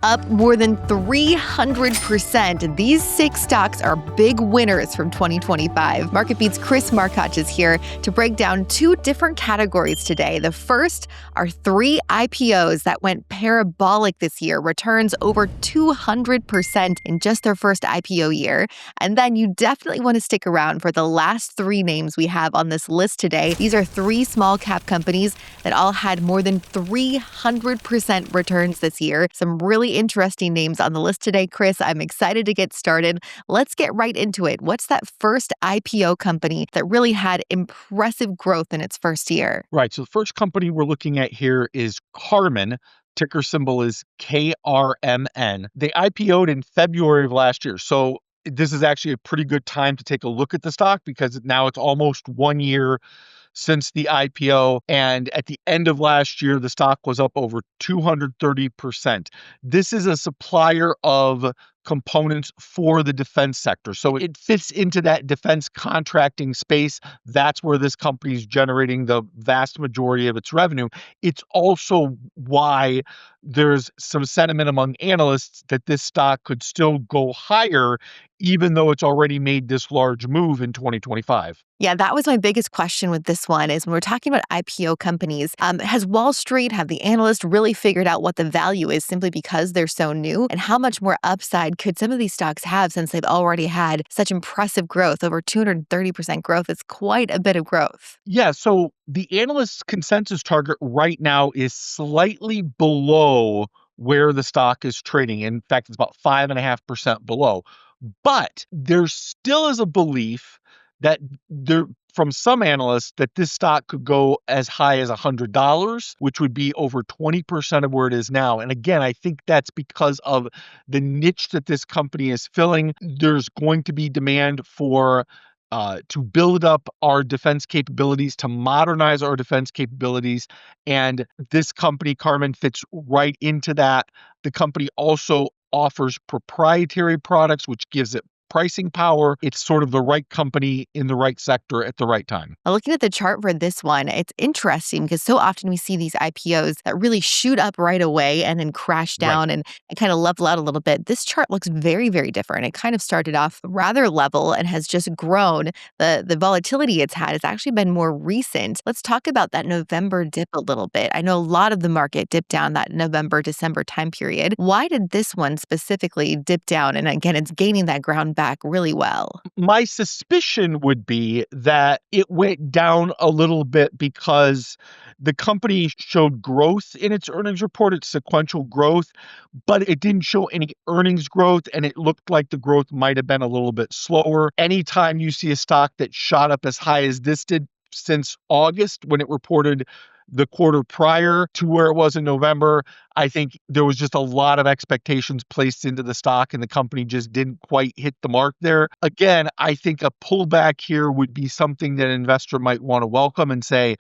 Up more than 300%. These 6 stocks are big winners from 2025. MarketBeat's Chris Markoch is here to break down 2 different categories today. The first are 3 IPOs that went parabolic this year, returns over 200% in just their first IPO year. And then you definitely want to stick around for the last 3 names we have on this list today. These are 3 small cap companies that all had more than 300% returns this year. Some really interesting names on the list today, Chris. I'm excited to get started. Let's get right into it. What's that first IPO company that really had impressive growth in its first year? Right. So the first company we're looking at here is Carmen. Ticker symbol is KRMN. They IPO'd in February of last year. So this is actually a pretty good time to take a look at the stock because now it's almost 1 year since the IPO. And at the end of last year, the stock was up over 230%. This is a supplier of components for the defense sector. So it fits into that defense contracting space. That's where this company is generating the vast majority of its revenue. It's also why there's some sentiment among analysts that this stock could still go higher, even though it's already made this large move in 2025. Yeah, that was my biggest question with this one is when we're talking about IPO companies, has Wall Street, have the analysts really figured out what the value is simply because they're so new? And how much more upside could some of these stocks have since they've already had such impressive growth, over 230% growth? It's quite a bit of growth. Yeah, so the analyst's consensus target right now is slightly below where the stock is trading. In fact, it's about 5.5% below. But there still is a belief that from some analysts that this stock could go as high as $100, which would be over 20% of where it is now. And again, I think that's because of the niche that this company is filling. There's going to be demand for to build up our defense capabilities, to modernize our defense capabilities. And this company, Carmen, fits right into that. The company also offers proprietary products, which gives it pricing power. It's sort of the right company in the right sector at the right time. Now, looking at the chart for this one, it's interesting because so often we see these IPOs that really shoot up right away and then crash down and kind of level out a little bit. This chart looks very, very different. It kind of started off rather level and has just grown. The volatility it's had has actually been more recent. Let's talk about that November dip a little bit. I know a lot of the market dipped down that November, December time period. Why did this one specifically dip down? And again, it's gaining that ground back really well. My suspicion would be that it went down a little bit because the company showed growth in its earnings report, its sequential growth, but it didn't show any earnings growth, and it looked like the growth might have been a little bit slower. Anytime you see a stock that shot up as high as this did since August when it reported the quarter prior to where it was in November, I think there was just a lot of expectations placed into the stock and the company just didn't quite hit the mark there. Again, I think a pullback here would be something that an investor might want to welcome and say,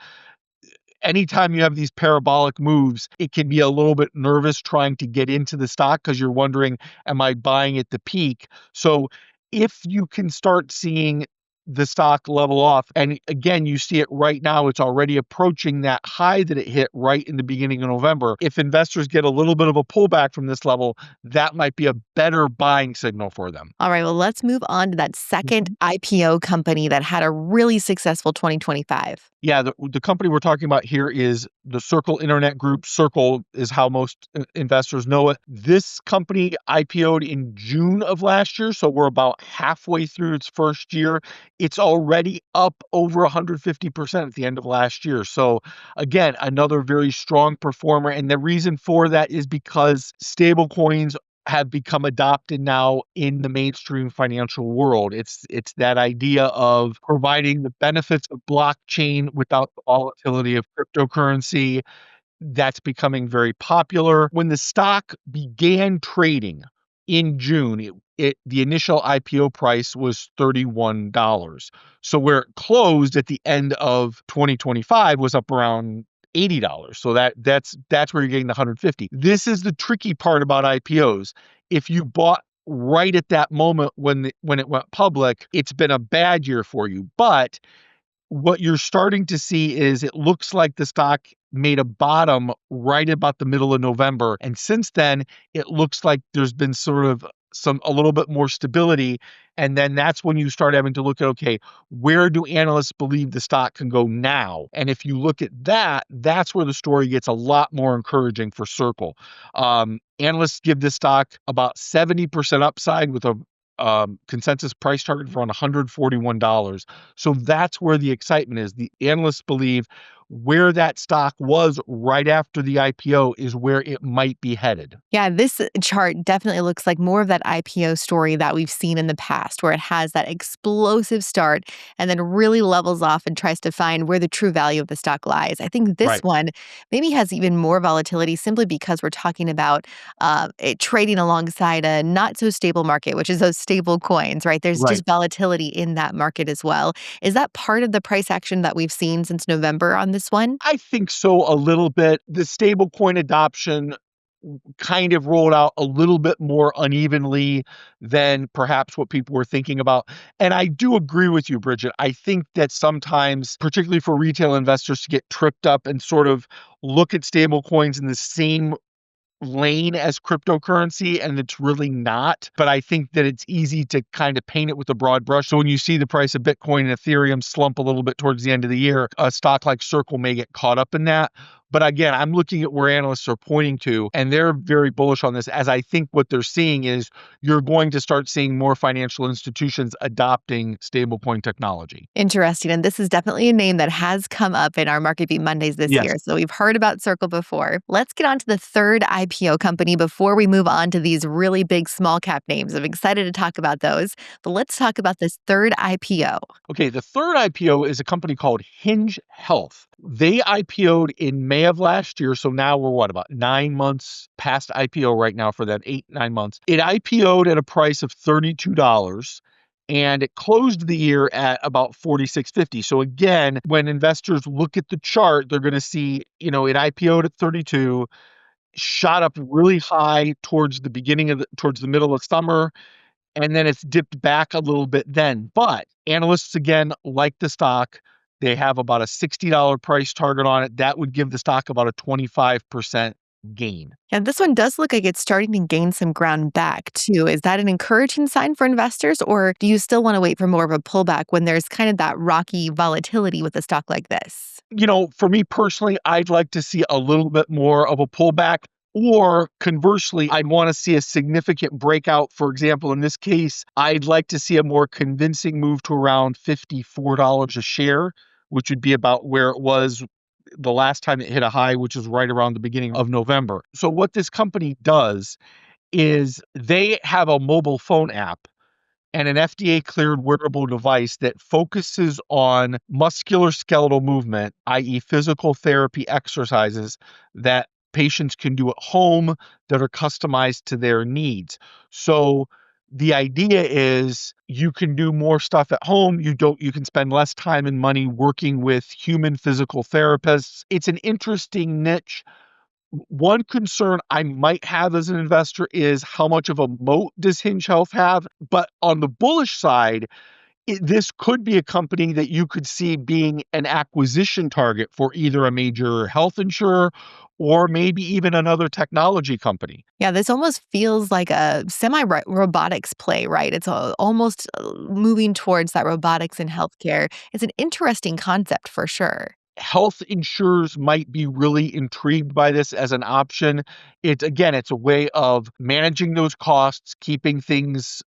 anytime you have these parabolic moves, it can be a little bit nervous trying to get into the stock because you're wondering, am I buying at the peak? So if you can start seeing the stock level off, and again, you see it right now, it's already approaching that high that it hit right in the beginning of November. If investors get a little bit of a pullback from this level, that might be a better buying signal for them. All right, well, let's move on to that second IPO company that had a really successful 2025. Yeah, the company we're talking about here is the Circle Internet Group. Circle is how most investors know it. This company IPO'd in June of last year, so we're about halfway through its first year. It's already up over 150% at the end of last year. So again, another very strong performer. And the reason for that is because stablecoins have become adopted now in the mainstream financial world. It's that idea of providing the benefits of blockchain without the volatility of cryptocurrency. That's becoming very popular. When the stock began trading in June, the initial IPO price was $31. So where it closed at the end of 2025 was up around $80. So that's where you're getting the 150. This is the tricky part about IPOs. If you bought right at that moment when it went public, it's been a bad year for you. But what you're starting to see is it looks like the stock made a bottom right about the middle of November. And since then, it looks like there's been sort of a little bit more stability. And then that's when you start having to look at, okay, where do analysts believe the stock can go now? And if you look at that, that's where the story gets a lot more encouraging for Circle. Analysts give this stock about 70% upside with a consensus price target for around $141. So that's where the excitement is. The analysts believe where that stock was right after the IPO is where it might be headed. Yeah, this chart definitely looks like more of that IPO story that we've seen in the past, where it has that explosive start and then really levels off and tries to find where the true value of the stock lies. I think this Right, one maybe has even more volatility simply because we're talking about it trading alongside a not so stable market, which is those stable coins, right? There's right. just volatility in that market as well. Is that part of the price action that we've seen since November on this one? I think so a little bit. The stablecoin adoption kind of rolled out a little bit more unevenly than perhaps what people were thinking about. And I do agree with you, Bridget. I think that sometimes, particularly for retail investors to get tripped up and sort of look at stablecoins in the same lane as cryptocurrency, and it's really not. But I think that it's easy to kind of paint it with a broad brush. So when you see the price of Bitcoin and Ethereum slump a little bit towards the end of the year, a stock like Circle may get caught up in that. But again, I'm looking at where analysts are pointing to, and they're very bullish on this, as I think what they're seeing is you're going to start seeing more financial institutions adopting stablecoin technology. Interesting. And this is definitely a name that has come up in our Market Beat Mondays this Yes. year. So we've heard about Circle before. Let's get on to the third IPO company before we move on to these really big small cap names. I'm excited to talk about those. But let's talk about this third IPO. Okay, the third IPO is a company called Hinge Health. They IPO'd in May of last year. So now we're about 9 months past IPO right now for them, 8, 9 months. It IPO'd at a price of $32 and it closed the year at about 46.50. So again, when investors look at the chart, they're going to see, it IPO'd at 32, shot up really high towards towards the middle of summer, and then it's dipped back a little bit then. But analysts, again, like the stock. They have about a $60 price target on it. That would give the stock about a 25% gain. And this one does look like it's starting to gain some ground back too. Is that an encouraging sign for investors, or do you still want to wait for more of a pullback when there's kind of that rocky volatility with a stock like this? For me personally, I'd like to see a little bit more of a pullback. Or conversely, I'd want to see a significant breakout. For example, in this case, I'd like to see a more convincing move to around $54 a share, which would be about where it was the last time it hit a high, which is right around the beginning of November. So what this company does is they have a mobile phone app and an FDA cleared wearable device that focuses on musculoskeletal movement, i.e., physical therapy exercises that patients can do at home that are customized to their needs. So the idea is you can do more stuff at home. You can spend less time and money working with human physical therapists. It's an interesting niche. One concern I might have as an investor is how much of a moat does Hinge Health have? But on the bullish side, this could be a company that you could see being an acquisition target for either a major health insurer or maybe even another technology company. Yeah, this almost feels like a semi robotics play, right? It's almost moving towards that robotics in healthcare. It's an interesting concept for sure. Health insurers might be really intrigued by this as an option. It's a way of managing those costs, keeping things,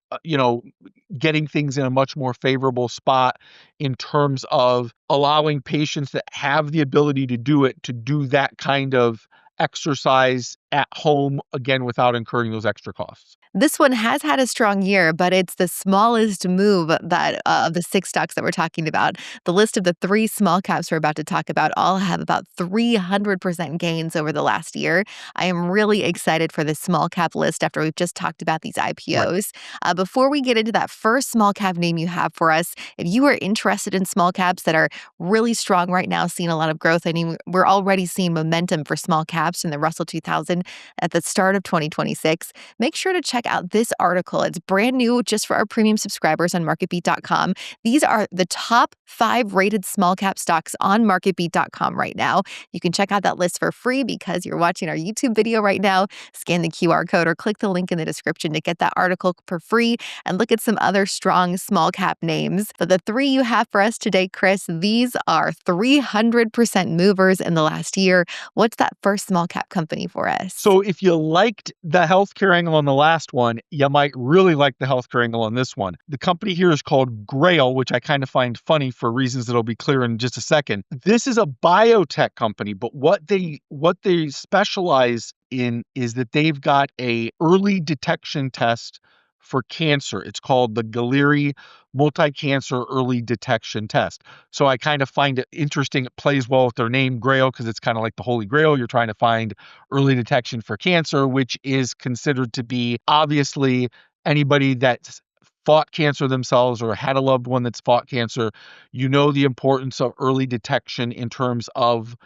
getting things in a much more favorable spot in terms of allowing patients that have the ability to do it to do that kind of exercise at home, again, without incurring those extra costs. This one has had a strong year, but it's the smallest move that of the six stocks that we're talking about. The list of the three small caps we're about to talk about all have about 300% gains over the last year. I am really excited for this small cap list after we've just talked about these Right. IPOs. Before we get into that first small cap name you have for us, if you are interested in small caps that are really strong right now, seeing a lot of growth, I mean, we're already seeing momentum for small caps in the Russell 2000 recession at the start of 2026, make sure to check out this article. It's brand new just for our premium subscribers on marketbeat.com. These are the top 5 rated small cap stocks on marketbeat.com right now. You can check out that list for free because you're watching our YouTube video right now. Scan the QR code or click the link in the description to get that article for free and look at some other strong small cap names. But the 3 you have for us today, Chris, these are 300% movers in the last year. What's that first small cap company for us? So if you liked the healthcare angle on the last one, you might really like the healthcare angle on this one. The company here is called Grail, which I kind of find funny for reasons that'll be clear in just a second. This is a biotech company, but what they specialize in is that they've got a early detection test for cancer. It's called the Galleri Multi-Cancer Early Detection Test. So I kind of find it interesting. It plays well with their name, Grail, because it's kind of like the Holy Grail. You're trying to find early detection for cancer, which is considered to be obviously anybody that's fought cancer themselves or had a loved one that's fought cancer. You know the importance of early detection in terms of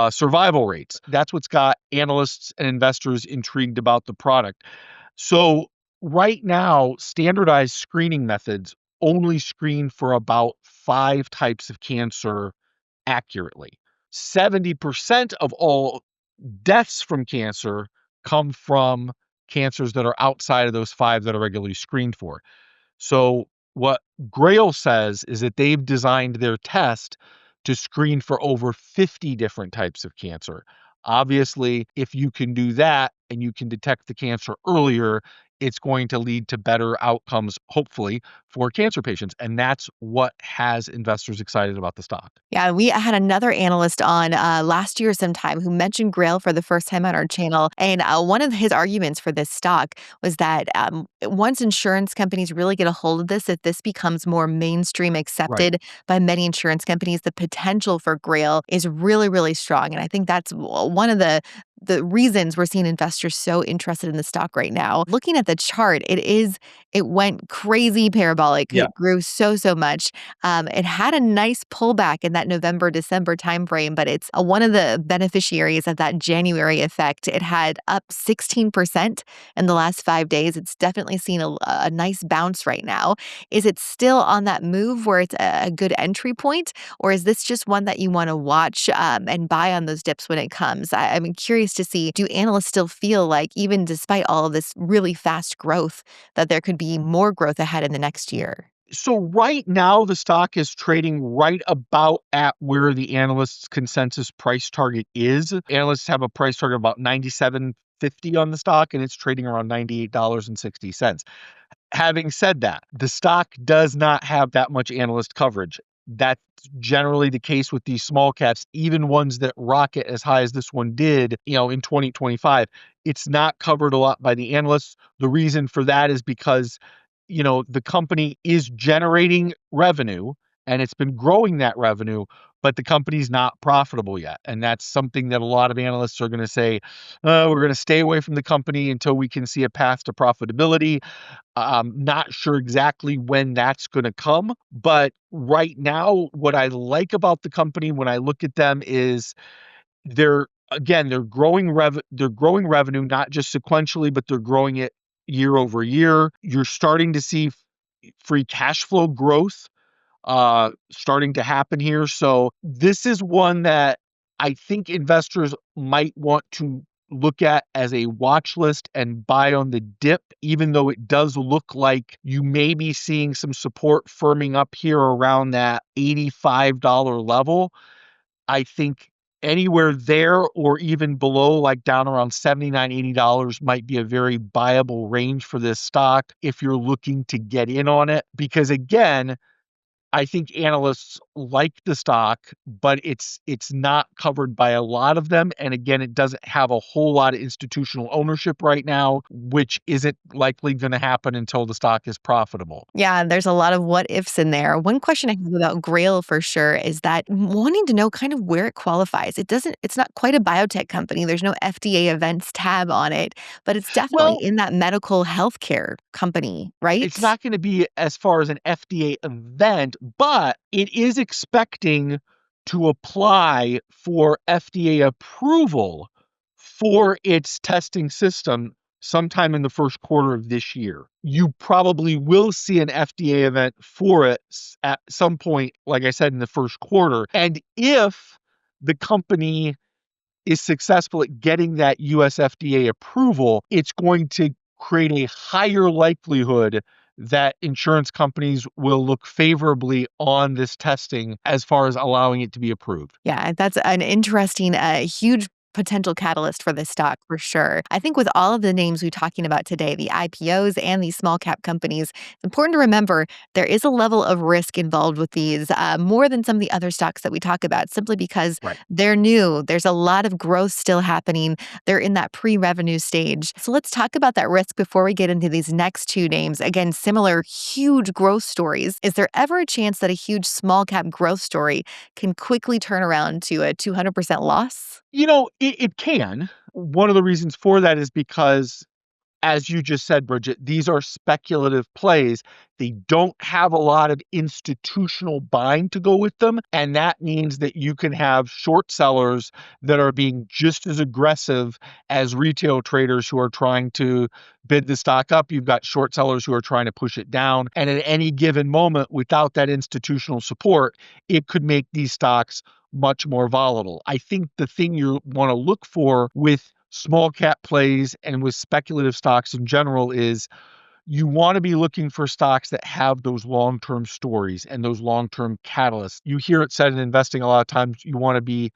survival rates. That's what's got analysts and investors intrigued about the product. So right now, standardized screening methods only screen for about 5 types of cancer accurately. 70% of all deaths from cancer come from cancers that are outside of those 5 that are regularly screened for. So what Grail says is that they've designed their test to screen for over 50 different types of cancer. Obviously, if you can do that and you can detect the cancer earlier, it's going to lead to better outcomes, hopefully, for cancer patients. And that's what has investors excited about the stock. Yeah, we had another analyst on last year sometime who mentioned Grail for the first time on our channel. And one of his arguments for this stock was that once insurance companies really get a hold of this, if this becomes more mainstream accepted by many insurance companies, the potential for Grail is really, really strong. And I think that's one of the reasons we're seeing investors so interested in the stock right now. Looking at the chart, it went crazy parabolic. Yeah. It grew so much. It had a nice pullback in that November, December timeframe, but it's one of the beneficiaries of that January effect. It had up 16% in the last 5 days. It's definitely seen a nice bounce right now. Is it still on that move where it's a good entry point, or is this just one that you want to watch and buy on those dips when it comes? I'm curious to see, do analysts still feel like, even despite all of this really fast growth, that there could be more growth ahead in the next year? So right now, the stock is trading right about at where the analysts' consensus price target is. Analysts have a price target of about $97.50 on the stock, and it's trading around $98.60. Having said that, the stock does not have that much analyst coverage. That's generally the case with these small caps, even ones that rocket as high as this one did, in 2025. It's not covered a lot by the analysts. The reason for that is because, the company is generating revenue and it's been growing that revenue, but the company's not profitable yet. And that's something that a lot of analysts are going to say, we're going to stay away from the company until we can see a path to profitability. Not sure exactly when that's going to come, but right now, what I like about the company when I look at them is they're growing revenue, not just sequentially, but they're growing it year over year. You're starting to see free cash flow growth starting to happen here. So this is one that I think investors might want to look at as a watch list and buy on the dip, even though it does look like you may be seeing some support firming up here around that $85 level. I think anywhere there or even below, like down around $79, $80 might be a very buyable range for this stock if you're looking to get in on it. Because again, I think analysts like the stock, but it's not covered by a lot of them. And again, it doesn't have a whole lot of institutional ownership right now, which isn't likely going to happen until the stock is profitable. Yeah, there's a lot of what ifs in there. One question I have about Grail for sure is that wanting to know kind of where it qualifies. It's not quite a biotech company. There's no FDA events tab on it, but it's definitely Well, in that medical healthcare company, right? it's not going to be as far as an FDA event, but it is expecting to apply for FDA approval for its testing system sometime in the first quarter of this year. You probably will see an FDA event for it at some point, like I said, in the first quarter. And if the company is successful at getting that US FDA approval, it's going to create a higher likelihood that insurance companies will look favorably on this testing as far as allowing it to be approved. Yeah, that's an interesting, huge potential catalyst for this stock for sure. I think with all of the names we're talking about today, the IPOs and these small cap companies, it's important to remember there is a level of risk involved with these more than some of the other stocks that we talk about, simply because Right. they're new. There's a lot of growth still happening. They're in that pre-revenue stage. So let's talk about that risk before we get into these next two names. Again, similar huge growth stories. Is there ever a chance that a huge small cap growth story can quickly turn around to a 200% loss? It can. One of the reasons for that is because, as you just said, Bridget, these are speculative plays. They don't have a lot of institutional buying to go with them. And that means that you can have short sellers that are being just as aggressive as retail traders who are trying to bid the stock up. You've got short sellers who are trying to push it down. And at any given moment, without that institutional support, it could make these stocks much more volatile. I think the thing you want to look for with small cap plays and with speculative stocks in general is you want to be looking for stocks that have those long-term stories and those long-term catalysts. You hear it said in investing a lot of times you want to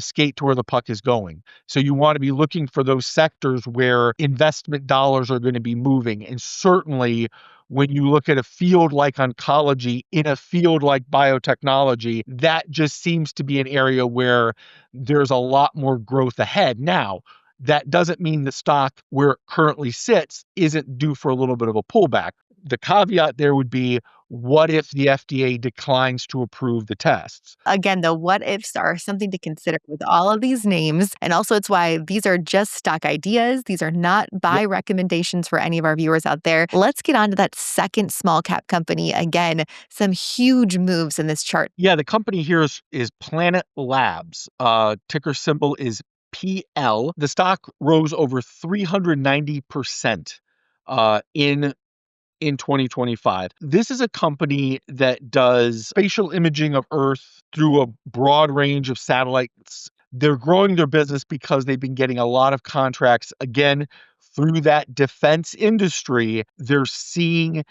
skate to where the puck is going. So you want to be looking for those sectors where investment dollars are going to be moving. And certainly when you look at a field like oncology in a field like biotechnology, that just seems to be an area where there's a lot more growth ahead. Now, that doesn't mean the stock where it currently sits isn't due for a little bit of a pullback. The caveat there would be, what if the FDA declines to approve the tests? Again, the what ifs are something to consider with all of these names. And also, it's why these are just stock ideas. These are not buy recommendations for any of our viewers out there. Let's get on to that second small cap company. Again, some huge moves in this chart. Yeah, the company here is Planet Labs. Ticker symbol is PL. The stock rose over 390% in 2025. This is a company that does spatial imaging of Earth through a broad range of satellites. They're growing their business because they've been getting a lot of contracts, again, through that defense industry. They're seeing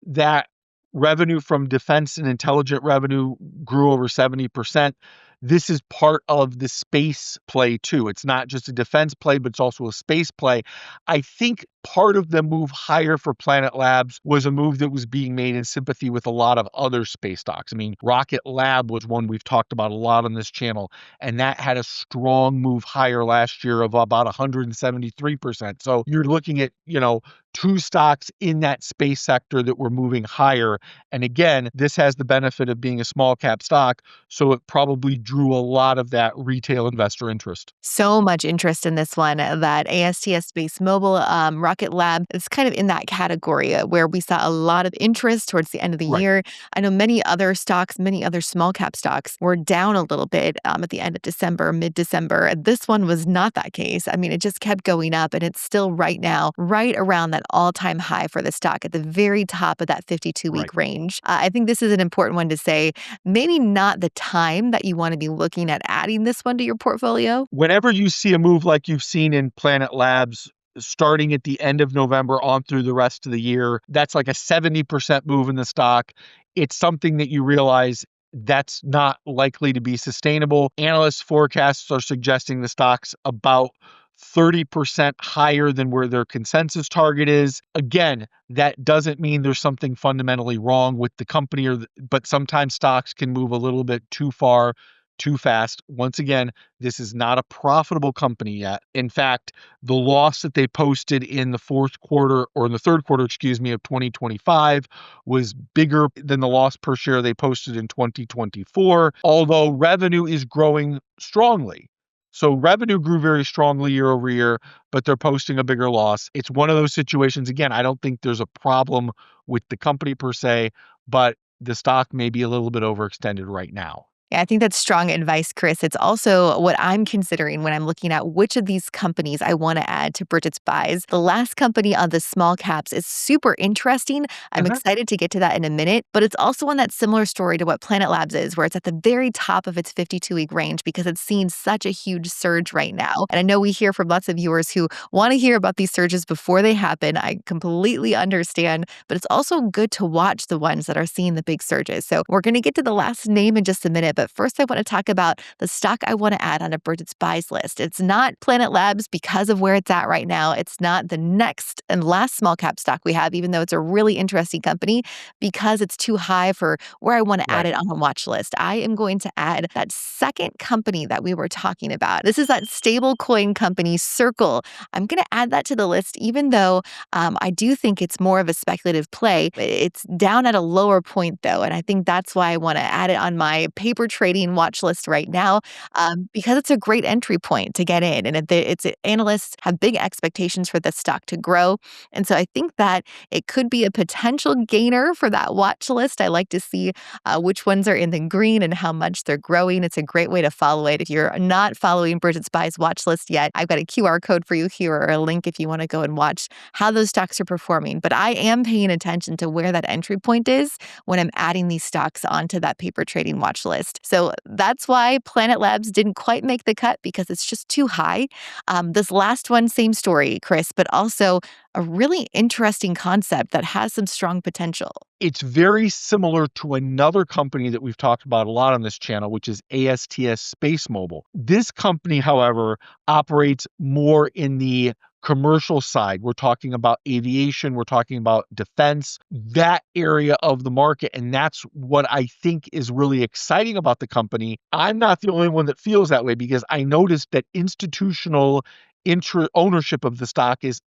that revenue from defense and intelligent revenue grew over 70%. This is part of the space play too. It's not just a defense play, but it's also a space play. I think part of the move higher for Planet Labs was a move that was being made in sympathy with a lot of other space stocks. I mean, Rocket Lab was one we've talked about a lot on this channel, and that had a strong move higher last year of about 173%. So you're looking at, two stocks in that space sector that were moving higher. And again, this has the benefit of being a small cap stock, so it probably drew a lot of that retail investor interest. So much interest in this one that ASTS Space Mobile Rocket Lab is kind of in that category where we saw a lot of interest towards the end of the Right. year. I know many other stocks, many other small cap stocks were down a little bit at the end of December, mid-December. This one was not that case. I mean, it just kept going up, and it's still right now right around that all-time high for the stock at the very top of that 52-week Right. range. I think this is an important one to say. Maybe not the time that you want to be looking at adding this one to your portfolio. Whenever you see a move like you've seen in Planet Labs, starting at the end of November on through the rest of the year, that's like a 70% move in the stock. It's something that you realize that's not likely to be sustainable. Analyst forecasts are suggesting the stock's about 30% higher than where their consensus target is. Again, that doesn't mean there's something fundamentally wrong with the company, but sometimes stocks can move a little bit too far, too fast. Once again, this is not a profitable company yet. In fact, the loss that they posted in the fourth quarter, or in the third quarter, excuse me, of 2025 was bigger than the loss per share they posted in 2024, although revenue is growing strongly. So revenue grew very strongly year over year, but they're posting a bigger loss. It's one of those situations. Again, I don't think there's a problem with the company per se, but the stock may be a little bit overextended right now. Yeah, I think that's strong advice, Chris. It's also what I'm considering when I'm looking at which of these companies I want to add to Bridget's buys. The last company on the small caps is super interesting. I'm Uh-huh. excited to get to that in a minute, but it's also on that similar story to what Planet Labs is, where it's at the very top of its 52-week range because it's seeing such a huge surge right now. And I know we hear from lots of viewers who want to hear about these surges before they happen. I completely understand, but it's also good to watch the ones that are seeing the big surges. So we're going to get to the last name in just a minute, but first I want to talk about the stock I want to add on a Bridget's buys list. It's not Planet Labs because of where it's at right now. It's not the next and last small cap stock we have, even though it's a really interesting company, because it's too high for where I want to add Right. it on a watch list. I am going to add that second company that we were talking about. This is that stablecoin company, Circle. I'm going to add that to the list, even though I do think it's more of a speculative play. It's down at a lower point, though, and I think that's why I want to add it on my paper trading watch list right now, because it's a great entry point to get in. And analysts have big expectations for this stock to grow. And so I think that it could be a potential gainer for that watch list. I like to see which ones are in the green and how much they're growing. It's a great way to follow it. If you're not following Bridget's buys watch list yet, I've got a QR code for you here or a link if you want to go and watch how those stocks are performing. But I am paying attention to where that entry point is when I'm adding these stocks onto that paper trading watch list. So that's why Planet Labs didn't quite make the cut because it's just too high. This last one, same story, Chris, but also a really interesting concept that has some strong potential. It's very similar to another company that we've talked about a lot on this channel, which is ASTS Space Mobile. This company, however, operates more in the commercial side. We're talking about aviation, we're talking about defense, that area of the market. And that's what I think is really exciting about the company. I'm not the only one that feels that way because I noticed that institutional ownership of the stock is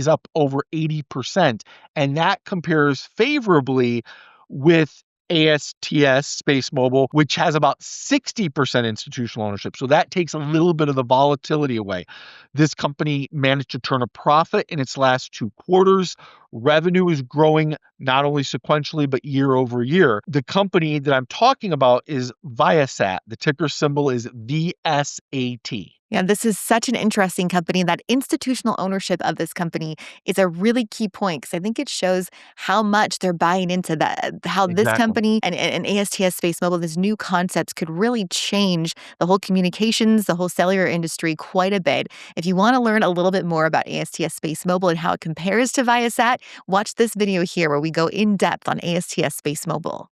up over 80%, and that compares favorably with ASTS Space Mobile, which has about 60% institutional ownership. So that takes a little bit of the volatility away. This company managed to turn a profit in its last 2 quarters. Revenue is growing not only sequentially, but year over year. The company that I'm talking about is Viasat. The ticker symbol is VSAT. Yeah, this is such an interesting company. That institutional ownership of this company is a really key point because I think it shows how much they're buying into that, how this Exactly. company and ASTS Space Mobile, these new concepts could really change the whole communications, the whole cellular industry quite a bit. If you want to learn a little bit more about ASTS Space Mobile and how it compares to Viasat, watch this video here where we go in depth on ASTS Space Mobile.